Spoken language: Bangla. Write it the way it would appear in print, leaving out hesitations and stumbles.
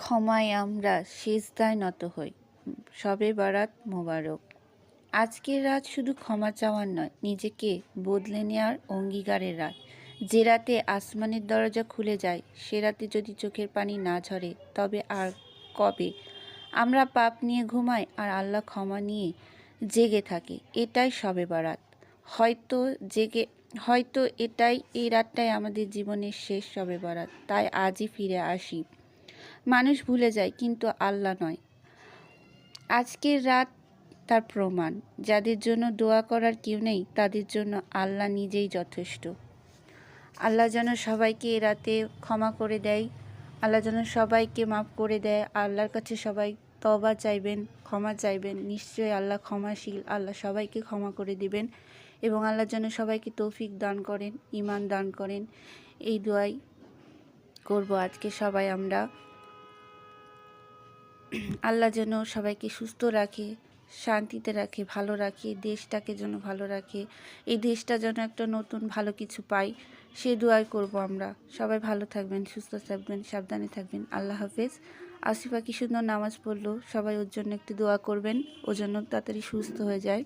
ক্ষমায় আমরা সিজদায় নত হই। শবে বারাত মোবারক। আজকের রাত শুধু ক্ষমা চাওয়ার নয়, নিজেকে বদলে নেওয়ার অঙ্গীকারের রাত। যে রাতে আসমানের দরজা খুলে যায়, সে রাতে যদি চোখের পানি না ঝরে, তবে আর কবে? আমরা পাপ নিয়ে ঘুমাই আর আল্লাহ ক্ষমা নিয়ে জেগে থাকি। এটাই শবে বারাত। হয়তো এই রাতটাই আমাদের জীবনের শেষ শবে বারাত। তাই আজই ফিরে আসি। মানুষ ভুলে যায়, কিন্তু আল্লাহ নয়। আজকের রাত তার প্রমাণ। যাদের জন্য দোয়া করার কেউ নেই, তাদের জন্য আল্লাহ নিজেই যথেষ্ট। আল্লাহ যেন সবাইকে এ রাতে ক্ষমা করে দেয়। আল্লাহ যেন সবাইকে মাফ করে দেয়। আল্লাহর কাছে সবাই তওবা চাইবেন, ক্ষমা চাইবেন। নিশ্চয়ই আল্লাহ ক্ষমাশীল। আল্লাহ সবাইকে ক্ষমা করে দিবেন এবং আল্লাহ যেন সবাইকে তৌফিক দান করেন, ঈমান দান করেন। এই দোয়াই করব আজকে সবাই আমরা। আল্লাহ যেন সবাইকে সুস্থ রাখে, শান্তিতে রাখে, ভালো রাখে, দেশটাকে যেন ভালো রাখে। এই দেশটা যেন একটা নতুন ভালো কিছু পাই, সে দোয়াই করব আমরা। সবাই ভালো থাকবেন, সুস্থ থাকবেন, সাবধানে থাকবেন। আল্লাহ হাফেজ। আসিফা কি সুন্দর নামাজ পড়লো, সবাই ওর জন্য একটু দোয়া করবেন, ও যেন তাড়াতাড়ি সুস্থ হয়ে যায়।